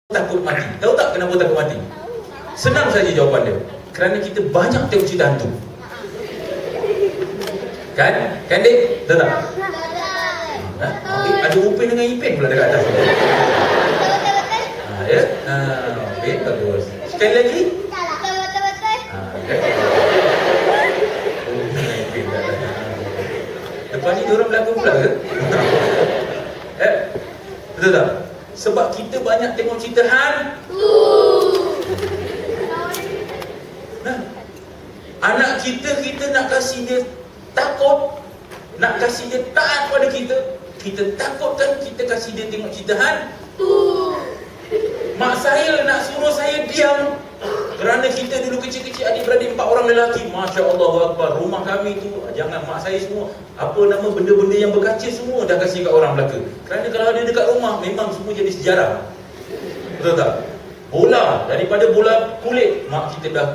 takut mati? Tahu tak kenapa takut mati? Senang saja jawapan dia. Kerana kita banyak tengok cerita hantu. Kan? Kan Dik? Tahu tak? Ada Upin dengan Ipin pula dekat atas. Ya? Okey, bagus. Sekali lagi? Lepas ni diorang berlaku pula ke? Betul tak? Sebab kita banyak tengok cerita hantu. Nah, anak kita nak kasih dia takut, nak kasih dia taat pada kita. Kita takutkan, kita kasih dia tengok cerita hantu. Mak saya nak suruh saya diam. Kerana kita dulu kecil-kecil adik-beradik 4 orang lelaki. Masya Allah Akbar. Rumah kami tu, jangan mak saya semua, apa nama benda-benda yang berkaca semua dah kasih kat orang Melaka. Kerana kalau ada dekat rumah, memang semua jadi sejarah. Betul tak? Bola, daripada bola kulit, mak kita dah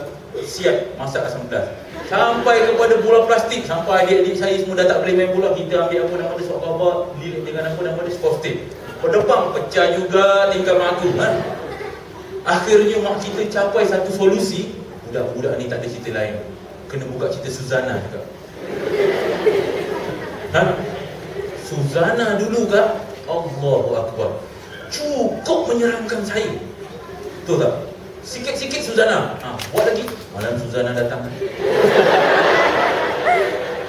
siap masak asam pedas. Sampai kepada bola plastik, sampai adik-adik saya semua dah tak boleh main bola, kita ambil apa nama dia, sok khabar, lirik dengan apa nama dia, skostik. Pedepang pecah juga tingkap mak aku. Akhirnya mak kita capai satu solusi. Budak-budak ni tak ada cerita lain, kena buka cerita Suzana juga. Suzana dulu kak, Allahu Akbar, cukup menyeramkan saya. Betul tak? Sikit-sikit Suzana, buat lagi, malam Suzana datang.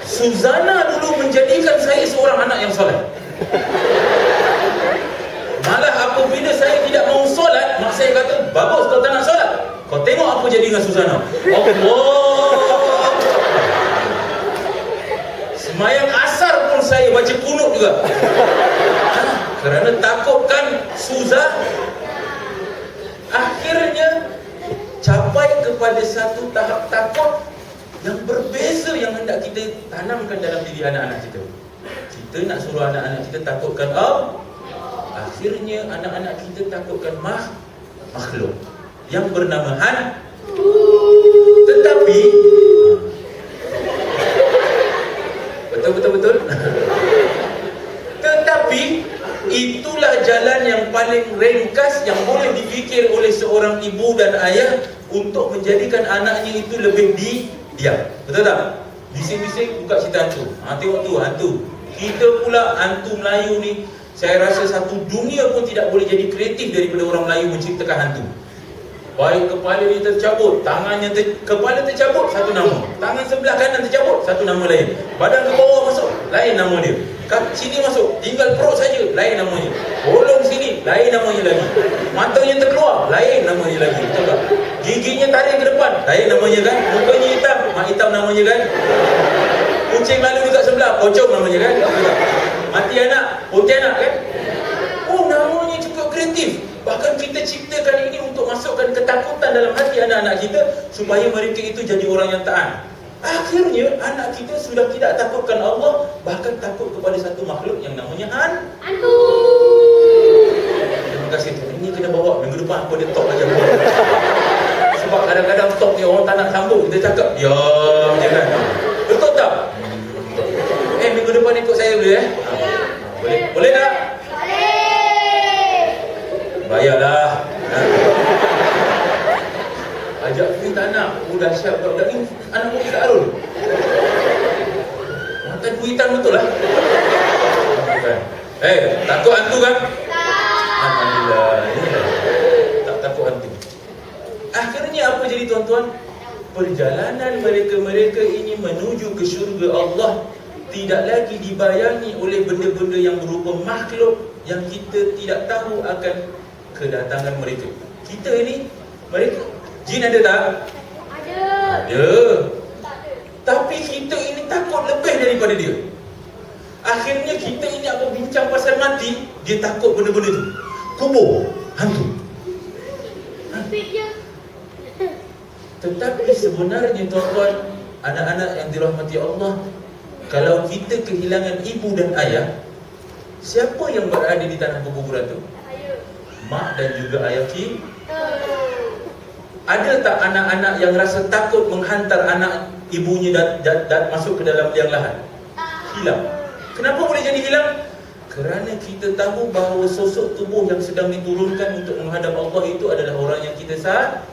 Suzana dulu menjadikan saya seorang anak yang soleh. Malah apabila saya tidak mau solat, mak saya kata, bagus kau tak nak solat, kau tengok apa jadi dengan Suzana. Allah. Semayang asar pun saya baca kunut juga. Kerana takutkan Suzana. Akhirnya capai kepada satu tahap takut yang berbeza yang hendak kita tanamkan dalam diri anak-anak kita. Kita nak suruh anak-anak kita takutkan Allah. Akhirnya anak-anak kita takutkan makhluk yang bernama hantu. Tetapi betul. Tetapi itulah jalan yang paling ringkas yang boleh difikir oleh seorang ibu dan ayah untuk menjadikan anaknya itu lebih diam. Betul tak? Bising-bising buka cerita hantu. Tengok tu hantu. Kita pula hantu Melayu ni, saya rasa satu dunia pun tidak boleh jadi kreatif daripada orang Melayu menciptakan hantu. Baik kepala dia tercabut, kepala tercabut, satu nama. Tangan sebelah kanan tercabut, satu nama lain. Badan ke bawah masuk, lain nama dia. Sini masuk, tinggal perut saja, lain namanya. Bolong sini, lain namanya lagi. Matanya terkeluar, lain namanya lagi. Betul tak? Giginya tarik ke depan, lain namanya kan. Mukanya hitam, mak hitam namanya kan. Kucing lalu dekat sebelah, pocong namanya kan. Betul tak? Mati anak, pontianak kan. Oh, namanya cukup kreatif. Bahkan kita ciptakan ini untuk masukkan ketakutan dalam hati anak-anak kita, supaya mereka itu jadi orang yang taat. Akhirnya anak kita sudah tidak takutkan Allah, bahkan takut kepada satu makhluk yang namanya hantu. Terima kasih. Ini kena bawa minggu depan apa dia talk aja. Sebab kadang-kadang talk ni orang tak nak sambung, kita cakap diam je kan. Betul tak? Minggu depan ikut saya boleh Boleh? Boleh tak? Boleh. Bayarlah. Ajak pergi tak nak. Dah siap budak ni. Anak pun tak arul. Mata kuitan betul lah. Takut hantu kan? Tak. Alhamdulillah. Tak takut hantu. Akhirnya apa jadi tuan-tuan? Perjalanan mereka ini menuju ke syurga Allah tidak lagi dibayangi oleh benda-benda yang berupa makhluk yang kita tidak tahu akan kedatangan mereka. Kita ini, mereka, jin ada tak? Ada. Tapi kita ini takut lebih daripada dia. Akhirnya kita ini apa bincang pasal mati, dia takut benda-benda tu. Kubur, hantu. Tetapi sebenarnya tuan-tuan, anak-anak yang dirahmati Allah, kalau kita kehilangan ibu dan ayah, siapa yang berada di tanah perkuburan tu? Mak dan juga ayah kita. Ada tak anak-anak yang rasa takut menghantar anak ibunya dan masuk ke dalam liang lahat? Hilang. Kenapa boleh jadi hilang? Kerana kita tahu bahawa sosok tubuh yang sedang diturunkan untuk menghadap Allah itu adalah orang yang kita sayang.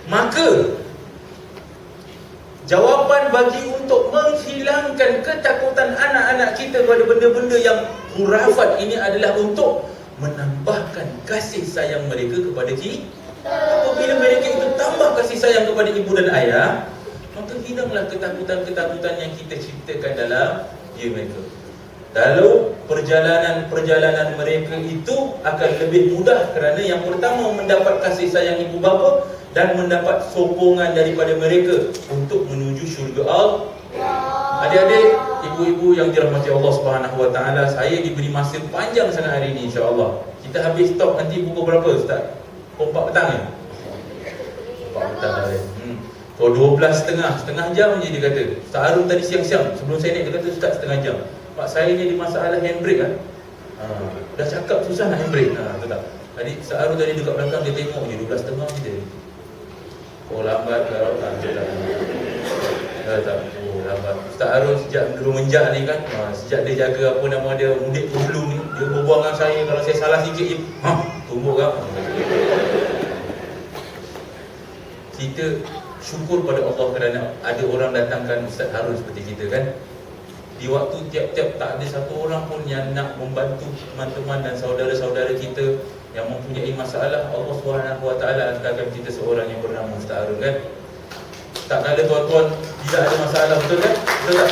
Maka jawapan bagi untuk menghilangkan ketakutan anak-anak kita pada benda-benda yang khurafat ini adalah untuk menambahkan kasih sayang mereka kepada kita. Apabila mereka itu tambah kasih sayang kepada ibu dan ayah, maka hilanglah ketakutan-ketakutan yang kita ciptakan dalam diri mereka. Lalu perjalanan mereka itu akan lebih mudah kerana yang pertama mendapat kasih sayang ibu bapa dan mendapat sokongan daripada mereka untuk menuju syurga Allah. Adik-adik, ibu-ibu yang dirahmati Allah Subhanahu Wa Taala, saya diberi masa panjang sangat hari ini insya-Allah. Kita habis stop nanti pukul berapa Ustaz? Pukul 4 petang ya? 4 petang ya. So 12.30, setengah jam je dia kata. Ustaz Harun tadi siang-siang sebelum saya naik dia kata Ustaz setengah jam. Pak saya ni ada masalah handbrake kan. Dah cakap susah nak handbrake. Betul tak? Tadi Ustaz Harun tadi dekat belakang dia tengok je 12.30 je. Oh lambat kalau tak jalan. Tak. Oh lambat. Ustaz Harun sejak dulu menjak ni kan. Sejak dia jaga apa nama dia mudik dulu ni, dia berbual dengan saya kalau saya salah sikit je. Tumbuk kan. Kita syukur pada Allah kerana ada orang datangkan Ustaz Harun seperti kita kan. Di waktu tiap-tiap tak ada satu orang pun yang nak membantu teman-teman dan saudara-saudara kita yang mempunyai masalah, Allah SWT akan kita seorang yang bernama Ustaz Harun kan. Tak ada tuan-tuan tidak ada masalah, betul kan? Betul tak?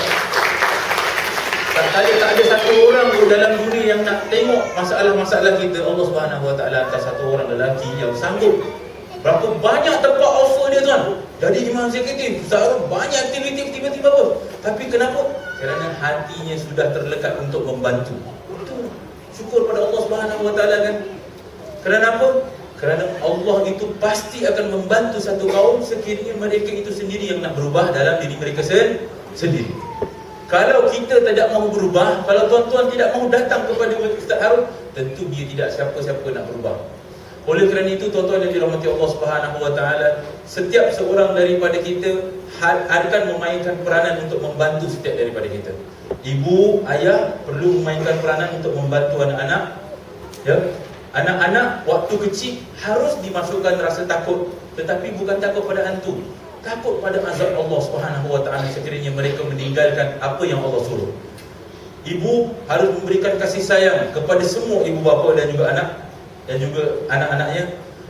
Tak ada satu orang pun dalam dunia yang nak tengok masalah-masalah kita. Allah SWT akan satu orang lelaki yang sanggup. Berapa banyak tempat offer dia tuan. Jadi imam eksekutif, Ustaz Harun banyak aktiviti tiba-tiba apa. Tapi kenapa? Kerana hatinya sudah terlekat untuk membantu. Itu syukur pada Allah SWT kan. Kerana apa? Kerana Allah itu pasti akan membantu satu kaum sekiranya mereka itu sendiri yang nak berubah dalam diri mereka sendiri. Kalau kita tidak mahu berubah, kalau tuan-tuan tidak mahu datang kepada Ustaz Harun, tentu dia tidak siapa-siapa nak berubah. Oleh kerana itu tuan-tuan yang dirahmati Allah Subhanahu Wa Taala, setiap seorang daripada kita akan memainkan peranan untuk membantu setiap daripada kita. Ibu, ayah perlu memainkan peranan untuk membantu anak-anak. Ya. Anak-anak waktu kecil harus dimasukkan rasa takut, tetapi bukan takut pada hantu. Takut pada azab Allah Subhanahu Wa Taala sekiranya mereka meninggalkan apa yang Allah suruh. Ibu harus memberikan kasih sayang kepada semua ibu bapa dan juga anak dan juga anak-anaknya.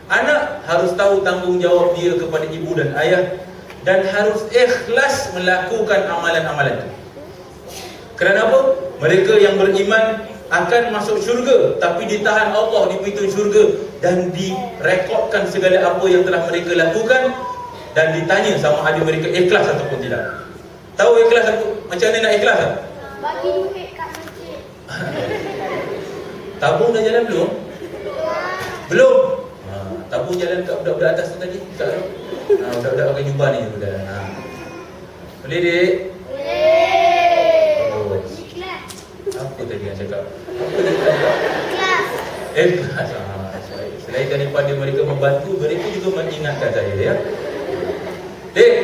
Anak harus tahu tanggungjawab dia kepada ibu dan ayah dan harus ikhlas melakukan amalan-amalan itu. Kerana apa? Mereka yang beriman akan masuk syurga, tapi ditahan Allah di pintu syurga dan direkodkan segala apa yang telah mereka lakukan dan ditanya sama ada mereka ikhlas ataupun tidak. Tahu ikhlas aku macam mana nak ikhlas tak? Bagi duit kat masjid. Tabung dah jalan belum? Belum. Tabung jalan kat budak-budak atas tu tadi. Budak-budak pakai jubah ni sudah. Boleh dik? Boleh. Ikhlas. Apa tadi yang cakap? Apa tadi yang cakap? Ikhlas. Ikhlas. Selain daripada mereka membantu, mereka juga mengingatkan saya ya. Dik,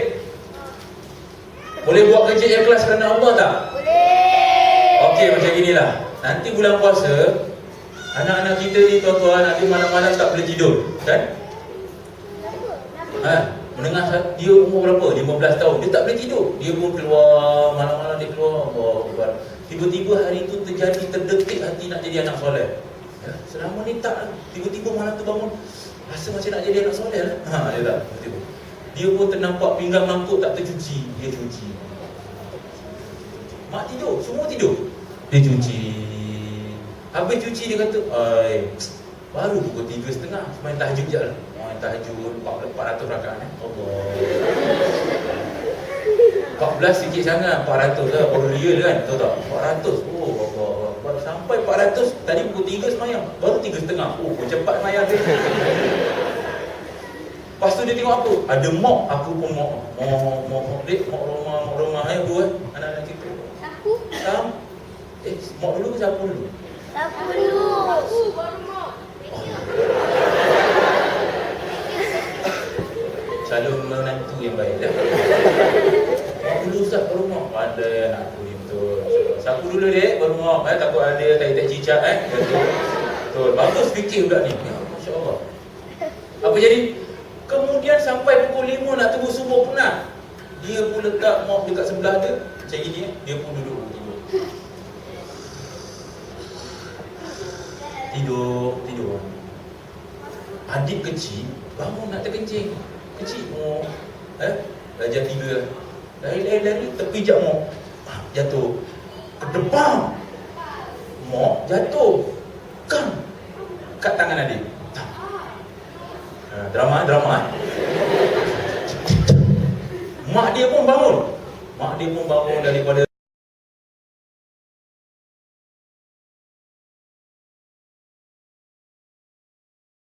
boleh buat kerja ikhlas kerana Allah tak? Boleh. Okey, macam inilah. Nanti bulan puasa, anak-anak kita ni tuan-tuan ada malam-malam tak boleh tidur, kan? Menengah dia umur berapa? 15 tahun. Dia tak boleh tidur. Dia pun keluar malam-malam dia keluar. Allah. Tiba-tiba hari itu terjadi terdetik hati nak jadi anak soleh. Ya, selama ni tak. Tiba-tiba malam tu bangun rasa macam nak jadi anak soleh lah. Dia tak. Tiba-tiba. Dia pun ternampak pinggang mangkuk tak tercuci. Dia cuci. Mak tidur, semua tidur. Dia cuci. Habis cuci dia kata, baru pukul 3.30 main tahajud je lah. Main tahajud 400 rakaat Allah. 14 sikit sangat, 400 lah. Baru real kan, tahu tak? 400. Oh Allah. Baru sampai 400, tadi pukul 3 semayang. Baru 3.30. Oh cepat semayang dia. Lepas tu dia tengok apa? Ada mop, aku pun mop. Mop rumah ayah dua anak-anak kita. Sapu. Mop dulu ke sapu dulu? Sapu dulu. Sapu baru mop. Calon menantu yang baik dah. Mop dulu Ustaz baru mop. Pandai dulu dek, baru ngop. Takut ada tak cicak Betul. Bagus fikir budak ni. Ya, Masya Allah. Apa jadi? Kemudian sampai pukul 5 nak tunggu subuh penat. Dia pun letak mop dekat sebelah dia. Macam gini dia pun duduk tidur. Tidur. Adik kecil bangun nak terkencing. Kecil mop. Darjah 3. Lari terpijak mop. Jatuh. Kedebam. Mop jatuh. Kang. Kat tangan adik. Drama. Mak dia pun bangun daripada